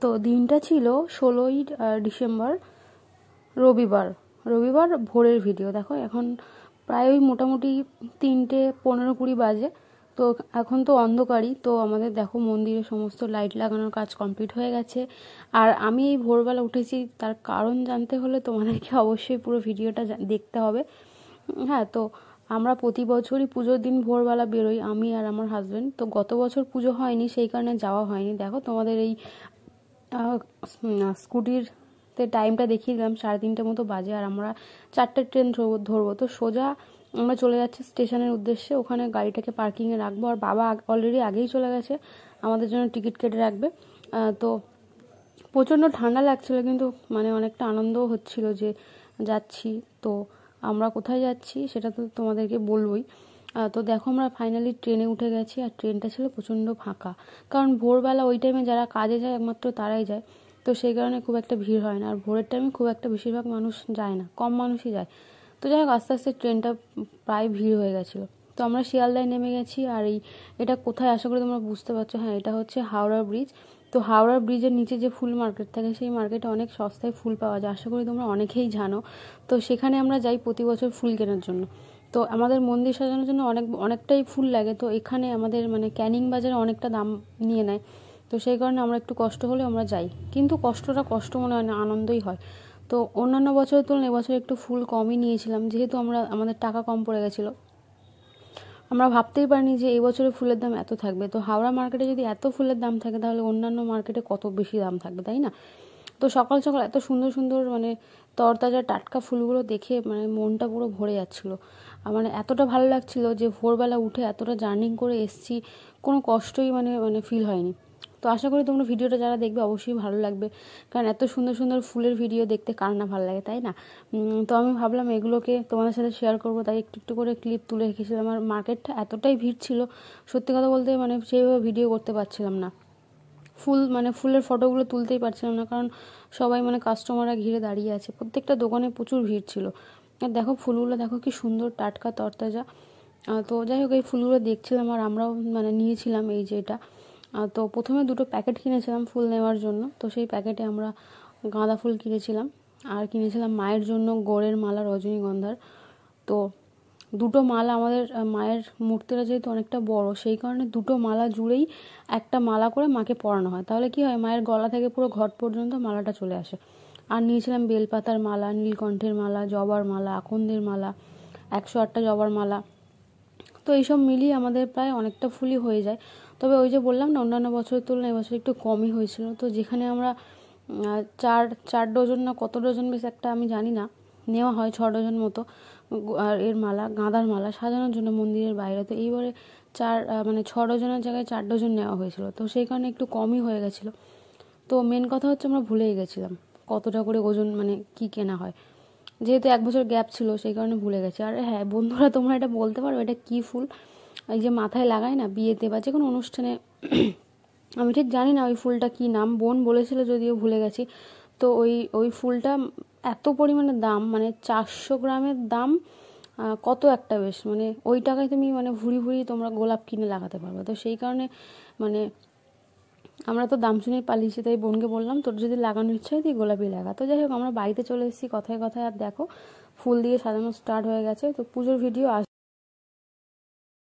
তো দিনটা ছিল 16ই ডিসেম্বর, রবিবার। রবিবার ভোরের ভিডিও। দেখো এখন প্রায় ওই মোটামুটি 3:15-20 বাজে। তো এখন তো অন্ধকারই। তো আমাদের দেখো মন্দিরে সমস্ত লাইট লাগানোর কাজ কমপ্লিট হয়ে গেছে। আর আমি এই ভোরবেলা উঠেছি তার কারণ জানতে হলে তোমাদেরকে অবশ্যই পুরো ভিডিওটা দেখতে হবে। হ্যাঁ, তো আমরা প্রতি বছরই পুজোর দিন ভোরবেলা বেরোই, আমি আর আমার হাজব্যান্ড। তো গত বছর পুজো হয়নি, সেই কারণে যাওয়া হয়নি। দেখো তোমাদের এই স্কুটিরতে টাইমটা দেখিয়ে দিলাম, 3:30 মতো বাজে। আর আমরা 4টের ট্রেন ধরবো। তো সোজা আমরা চলে যাচ্ছি স্টেশনের উদ্দেশ্যে। ওখানে গাড়িটাকে পার্কিংয়ে রাখবো। আর বাবা অলরেডি আগেই চলে গেছে, আমাদের জন্য টিকিট কেটে রাখবে। তো প্রচণ্ড ঠান্ডা লাগছিল, কিন্তু মানে অনেকটা আনন্দও হচ্ছিল যে যাচ্ছি। তো আমরা কোথায় যাচ্ছি সেটা তো তোমাদেরকে বলবোই। তো দেখো আমরা ফাইনালি ট্রেনে উঠে গেছি। আর ট্রেনটা ছিল প্রচণ্ড ফাঁকা, কারণ ভোরবেলা ওই টাইমে যারা কাজে যায় একমাত্র তারাই যায়। তো সেই কারণে খুব একটা ভিড় হয় না। আর ভোরের টাইমে খুব একটা বেশিরভাগ মানুষ যায় না, কম মানুষই যায়। তো যাই হোক, আস্তে আস্তে ট্রেনটা প্রায় ভিড় হয়ে গেছিলো। তো আমরা শিয়ালদায় নেমে গেছি। আর এটা কোথায় আশা করি তোমরা বুঝতে পারছো। হ্যাঁ, এটা হচ্ছে হাওড়া ব্রিজ। তো হাওড়া ব্রিজের নিচে যে ফুল মার্কেট থাকে, সেই মার্কেটে অনেক সস্তায় ফুল পাওয়া যায়, আশা করি তোমরা অনেকেই জানো। তো সেখানে আমরা যাই প্রতি বছর ফুল কেনার জন্য। তো আমাদের মন্দির সাজানোর জন্য অনেকটাই ফুল লাগে। তো এখানে আমাদের মানে ক্যানিং বাজারে অনেকটা দাম নিয়ে নেয়। তো সেই কারণে আমরা একটু কষ্ট হলে আমরা যাই, কিন্তু কষ্টটা কষ্ট মনে হয় না, আনন্দই হয়। তো অন্যান্য বছরের তুলনায় এবছর একটু ফুল কমই নিয়েছিলাম, যেহেতু আমাদের টাকা কম পড়ে গেছিলো। আমরা ভাবতেই পারিনি যে এই বছরে ফুলের দাম এত থাকবে। তো হাওড়া মার্কেটে যদি এত ফুলের দাম থাকে, তাহলে অন্যান্য মার্কেটে কত বেশি দাম থাকবে, তাই না? তো সকাল সকাল এত সুন্দর সুন্দর মানে তরতাজা টাটকা ফুলগুলো দেখে মানে মনটা পুরো ভরে যাচ্ছিল। মানে এতটা ভালো লাগছিল যে ভোরবেলা উঠে এতটা জার্নি করে এসছি, কোনো কষ্টই মানে মানে ফিল হয়নি। তো আশা করি তোমরা ভিডিওটা যারা দেখবে অবশ্যই ভালো লাগবে, কারণ এত সুন্দর সুন্দর ফুলের ভিডিও দেখতে কার না ভালো লাগে, তাই না? তো আমি ভাবলাম এগুলোকে তোমাদের সাথে শেয়ার করবো, তাই একটু একটু করে ক্লিপ তুলে রেখেছিলাম। আর মার্কেটটা এতটাই ভিড় ছিল, সত্যি কথা বলতে মানে সেইভাবে ভিডিও করতে পারছিলাম না। ফুলের ফটোগুলো তুলতেই পারছিলাম না, কারণ সবাই মানে কাস্টমাররা ঘিরে দাঁড়িয়ে আছে, প্রত্যেকটা দোকানে প্রচুর ভিড় ছিল। আর দেখো ফুলগুলো দেখো কি সুন্দর টাটকা তরতাজা। তো যাই হোক, এই ফুলগুলো দেখছিলাম আর আমরাও মানে নিয়েছিলাম এই যে এটা। তো প্রথমে 2টো প্যাকেট কিনেছিলাম ফুল নেওয়ার জন্য। তো সেই প্যাকেটে আমরা গাঁদা ফুল কিনেছিলাম, আর কিনেছিলাম মায়ের জন্য গোড়ের মালা রজনীগন্ধার। তো 2টো মালা আমাদের মায়ের মূর্তিটা যেহেতু অনেকটা বড়, সেই কারণে 2টো মালা জুড়েই একটা মালা করে মাকে পরানো হয়। তাহলে কি হয়, মায়ের গলা থেকে পুরো ঘট পর্যন্ত মালাটা চলে আসে। আর নিয়েছিলাম বেলপাতার মালা, নীলকণ্ঠের মালা, জবার মালা, আকন্দের মালা, 108টা জবার মালা। তো এইসব মিলিয়ে আমাদের প্রায় অনেকটা ফুলই হয়ে যায়। তবে ওই যে বললাম না, অন্যান্য বছরের তুলনায় এবছর একটু কমই হয়েছিল। তো যেখানে আমরা 4 ডজন না কত ডজন বেশ একটা আমি জানি না নেওয়া হয়, 6 ডজন মতো। আর এর মালা, গাঁদার মালা সাজানোর জন্য মন্দিরের বাইরে। তো এইবারে 6 ডজনের জায়গায় 4 ডজন নেওয়া হয়েছিল। তো সেই কারণে একটু কমই হয়ে গেছিলো। তো মেন কথা হচ্ছে আমরা ভুলেই গেছিলাম কতটা করে ওজন মানে কি কেনা হয়, যেহেতু 1 বছর গ্যাপ ছিল, সেই কারণে ভুলে গেছি। আর হ্যাঁ বন্ধুরা, তোমরা এটা বলতে পারো এটা কী ফুল? এই যে মাথায় লাগায় না বিয়েতে বা যে কোনো অনুষ্ঠানে, আমি ঠিক জানি না ওই ফুলটা কী নাম, বোন বলেছিল যদিও ভুলে গেছি। তো ওই ফুলটা এত পরিমাণে দাম, মানে 400 গ্রামের দাম কত একটা বেশ, মানে ওই টাকায় তুমি মানে ভুরি ভুরি তোমরা গোলাপ কিনে লাগাতে পারবে। তো সেই কারণে মানে আমরা তো দাম শুনেই পালিয়েছি, তাই বোনকে বললাম তোর যদি লাগানোর ইচ্ছা হয় তুই গোলাপি লাগা। তো যাই হোক, আমরা বাড়িতে চলে এসেছি কথায় কথায়। আর দেখো ফুল দিয়ে সাজানো স্টার্ট হয়ে গেছে। তো পুজোর ভিডিও